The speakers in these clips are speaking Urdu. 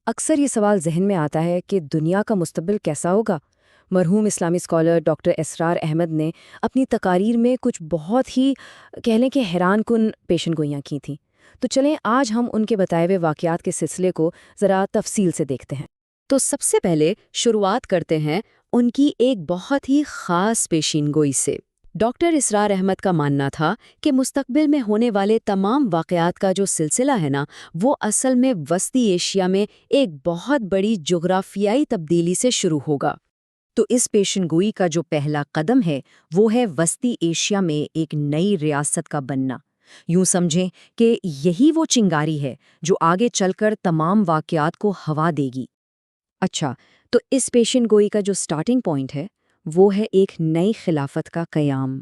اکثر یہ سوال ذہن میں آتا ہے کہ دنیا کا مستقبل کیسا ہوگا؟ مرحوم اسلامی اسکالر ڈاکٹر اسرار احمد نے اپنی تقاریر میں کچھ بہت ہی کہہ لیں کہ حیران کن پیشن گوئیاں کی تھیں۔ تو چلیں آج ہم ان کے بتائے ہوئے واقعات کے سلسلے کو ذرا تفصیل سے دیکھتے ہیں۔ تو سب سے پہلے شروعات کرتے ہیں ان کی ایک بہت ہی خاص پیشین گوئی سے۔ ڈاکٹر اسرار احمد کا ماننا تھا کہ مستقبل میں ہونے والے تمام واقعات کا جو سلسلہ ہے نا، وہ اصل میں وسطی ایشیا میں ایک بہت بڑی جغرافیائی تبدیلی سے شروع ہوگا۔ تو اس پیشن گوئی کا جو پہلا قدم ہے وہ ہے وسطی ایشیا میں ایک نئی ریاست کا بننا۔ یوں سمجھیں کہ یہی وہ چنگاری ہے جو آگے چل کر تمام واقعات کو ہوا دے گی۔ اچھا، تو اس پیشن گوئی کا جو سٹارٹنگ پوائنٹ ہے وہ ہے ایک نئی خلافت کا قیام۔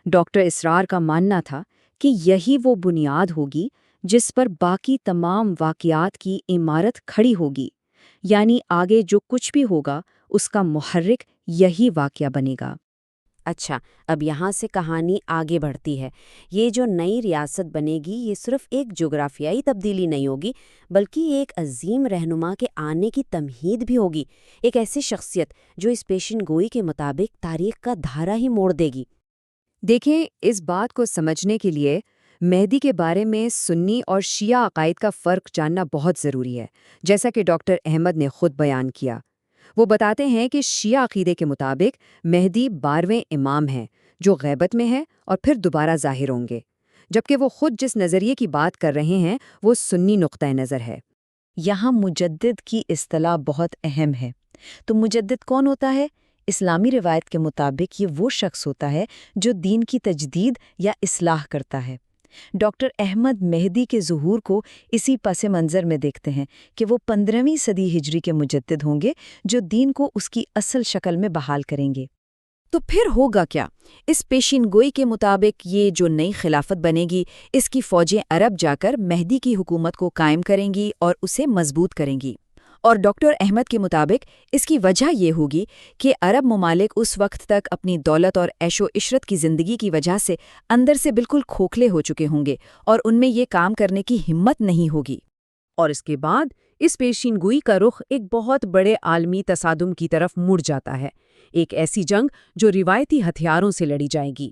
ڈاکٹر اسرار کا ماننا تھا کہ یہی وہ بنیاد ہوگی جس پر باقی تمام واقعات کی عمارت کھڑی ہوگی، یعنی آگے جو کچھ بھی ہوگا اس کا محرک یہی واقعہ بنے گا۔ اچھا، اب یہاں سے کہانی آگے بڑھتی ہے۔ یہ جو نئی ریاست بنے گی یہ صرف ایک جغرافیائی تبدیلی نہیں ہوگی، بلکہ ایک عظیم رہنما کے آنے کی تمہید بھی ہوگی، ایک ایسی شخصیت جو اس پیشن گوئی کے مطابق تاریخ کا دھارا ہی موڑ دے گی۔ دیکھیں، اس بات کو سمجھنے کے لیے مہدی کے بارے میں سنی اور شیعہ عقائد کا فرق جاننا بہت ضروری ہے، جیسا کہ ڈاکٹر احمد نے خود بیان کیا۔ وہ بتاتے ہیں کہ شیعہ عقیدے کے مطابق مہدی 12ویں امام ہیں جو غیبت میں ہے اور پھر دوبارہ ظاہر ہوں گے، جبکہ وہ خود جس نظریے کی بات کر رہے ہیں وہ سنی نقطہ نظر ہے۔ یہاں مجدد کی اصطلاح بہت اہم ہے۔ تو مجدد کون ہوتا ہے؟ اسلامی روایت کے مطابق یہ وہ شخص ہوتا ہے جو دین کی تجدید یا اصلاح کرتا ہے۔ ڈاکٹر احمد مہدی کے ظہور کو اسی پس منظر میں دیکھتے ہیں کہ وہ 15ویں صدی ہجری کے مجدد ہوں گے جو دین کو اس کی اصل شکل میں بحال کریں گے۔ تو پھر ہوگا کیا؟ اس پیشین گوئی کے مطابق یہ جو نئی خلافت بنے گی اس کی فوجیں عرب جا کر مہدی کی حکومت کو قائم کریں گی اور اسے مضبوط کریں گی۔ اور ڈاکٹر احمد کے مطابق اس کی وجہ یہ ہوگی کہ عرب ممالک اس وقت تک اپنی دولت اور عیش و عشرت کی زندگی کی وجہ سے اندر سے بالکل کھوکھلے ہو چکے ہوں گے اور ان میں یہ کام کرنے کی ہمت نہیں ہوگی۔ اور اس کے بعد اس پیشین گوئی کا رخ ایک بہت بڑے عالمی تصادم کی طرف مڑ جاتا ہے، ایک ایسی جنگ جو روایتی ہتھیاروں سے لڑی جائے گی۔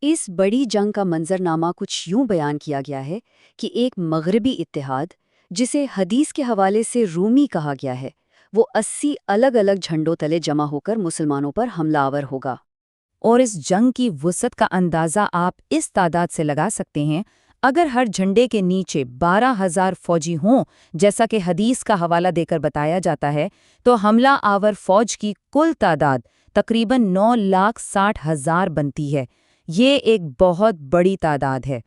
اس بڑی جنگ کا منظرنامہ کچھ یوں بیان کیا گیا ہے کہ ایک مغربی اتحاد، جسے حدیث کے حوالے سے رومی کہا گیا ہے، وہ 80 الگ الگ جھنڈوں تلے جمع ہو کر مسلمانوں پر حملہ آور ہوگا۔ اور اس جنگ کی وسعت کا اندازہ آپ اس تعداد سے لگا سکتے ہیں، اگر ہر جھنڈے کے نیچے 12,000 فوجی ہوں جیسا کہ حدیث کا حوالہ دے کر بتایا جاتا ہے، تو حملہ آور فوج کی کل تعداد تقریباً 9,60,000 بنتی ہے۔ یہ ایک بہت بڑی تعداد ہے۔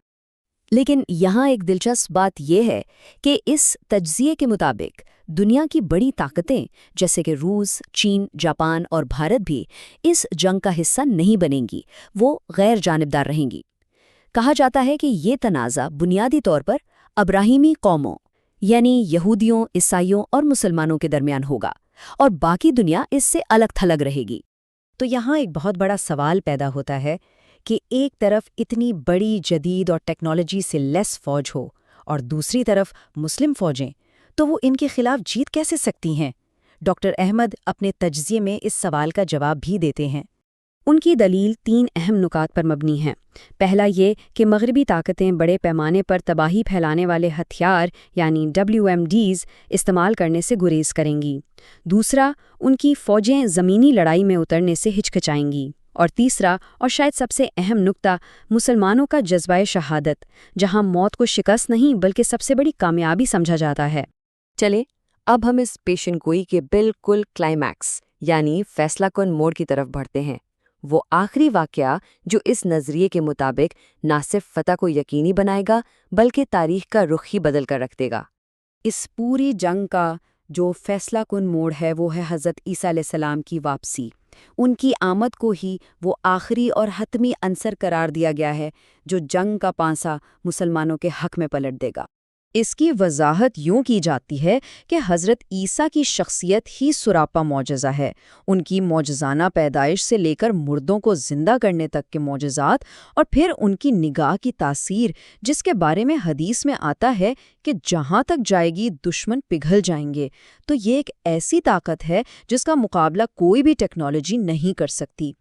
لیکن یہاں ایک دلچسپ بات یہ ہے کہ اس تجزیے کے مطابق دنیا کی بڑی طاقتیں جیسے کہ روس، چین، جاپان اور بھارت بھی اس جنگ کا حصہ نہیں بنیں گی، وہ غیر جانبدار رہیں گی۔ کہا جاتا ہے کہ یہ تنازع بنیادی طور پر ابراہیمی قوموں یعنی یہودیوں، عیسائیوں اور مسلمانوں کے درمیان ہوگا، اور باقی دنیا اس سے الگ تھلگ رہے گی۔ تو یہاں ایک بہت بڑا سوال پیدا ہوتا ہے کہ ایک طرف اتنی بڑی جدید اور ٹیکنالوجی سے لیس فوج ہو اور دوسری طرف مسلم فوجیں، تو وہ ان کے خلاف جیت کیسے سکتی ہیں؟ ڈاکٹر احمد اپنے تجزیے میں اس سوال کا جواب بھی دیتے ہیں۔ ان کی دلیل 3 اہم نکات پر مبنی ہے۔ پہلا یہ کہ مغربی طاقتیں بڑے پیمانے پر تباہی پھیلانے والے ہتھیار یعنی WMDs استعمال کرنے سے گریز کریں گی۔ دوسرا، ان کی فوجیں زمینی لڑائی میں اترنے سے ہچکچائیں گی۔ اور تیسرا اور شاید سب سے اہم نکتہ، مسلمانوں کا جذبہ شہادت، جہاں موت کو شکست نہیں بلکہ سب سے بڑی کامیابی سمجھا جاتا ہے۔ چلیں اب ہم اس پیشن گوئی کے بالکل کلائمیکس یعنی فیصلہ کن موڑ کی طرف بڑھتے ہیں، وہ آخری واقعہ جو اس نظریے کے مطابق نہ صرف فتح کو یقینی بنائے گا بلکہ تاریخ کا رخ ہی بدل کر رکھ دے گا۔ اس پوری جنگ کا جو فیصلہ کن موڑ ہے وہ ہے حضرت عیسیٰ علیہ السلام کی واپسی۔ ان کی آمد کو ہی وہ آخری اور حتمی عنصر قرار دیا گیا ہے جو جنگ کا پانسا مسلمانوں کے حق میں پلٹ دے گا۔ اس کی وضاحت یوں کی جاتی ہے کہ حضرت عیسیٰ کی شخصیت ہی سراپا معجزہ ہے۔ ان کی معجزانہ پیدائش سے لے کر مردوں کو زندہ کرنے تک کے معجزات، اور پھر ان کی نگاہ کی تاثیر، جس کے بارے میں حدیث میں آتا ہے کہ جہاں تک جائے گی دشمن پگھل جائیں گے، تو یہ ایک ایسی طاقت ہے جس کا مقابلہ کوئی بھی ٹیکنالوجی نہیں کر سکتی۔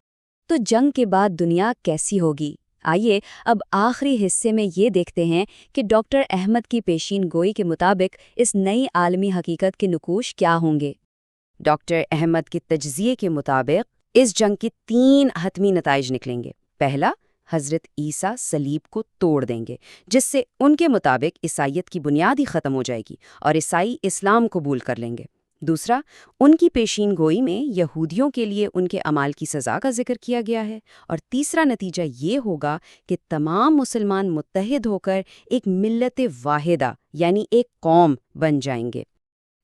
تو جنگ کے بعد دنیا کیسی ہوگی؟ آئیے اب آخری حصے میں یہ دیکھتے ہیں کہ ڈاکٹر احمد کی پیشین گوئی کے مطابق اس نئی عالمی حقیقت کے نقوش کیا ہوں گے۔ ڈاکٹر احمد کے تجزیے کے مطابق اس جنگ کے 3 حتمی نتائج نکلیں گے۔ پہلا، حضرت عیسیٰ صلیب کو توڑ دیں گے، جس سے ان کے مطابق عیسائیت کی بنیاد ہی ختم ہو جائے گی اور عیسائی اسلام قبول کر لیں گے۔ دوسرا، ان کی پیشین گوئی میں یہودیوں کے لیے ان کے اعمال کی سزا کا ذکر کیا گیا ہے۔ اور تیسرا نتیجہ یہ ہوگا کہ تمام مسلمان متحد ہو کر ایک ملت واحدہ یعنی ایک قوم بن جائیں گے۔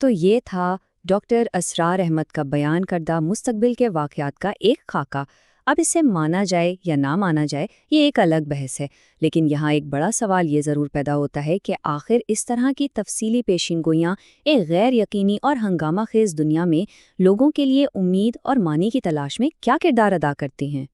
تو یہ تھا ڈاکٹر اسرار احمد کا بیان کردہ مستقبل کے واقعات کا ایک خاکہ۔ اب اسے مانا جائے یا نہ مانا جائے یہ ایک الگ بحث ہے، لیکن یہاں ایک بڑا سوال یہ ضرور پیدا ہوتا ہے کہ آخر اس طرح کی تفصیلی پیشین گوئیاں ایک غیر یقینی اور ہنگامہ خیز دنیا میں لوگوں کے لیے امید اور معنی کی تلاش میں کیا کردار ادا کرتی ہیں؟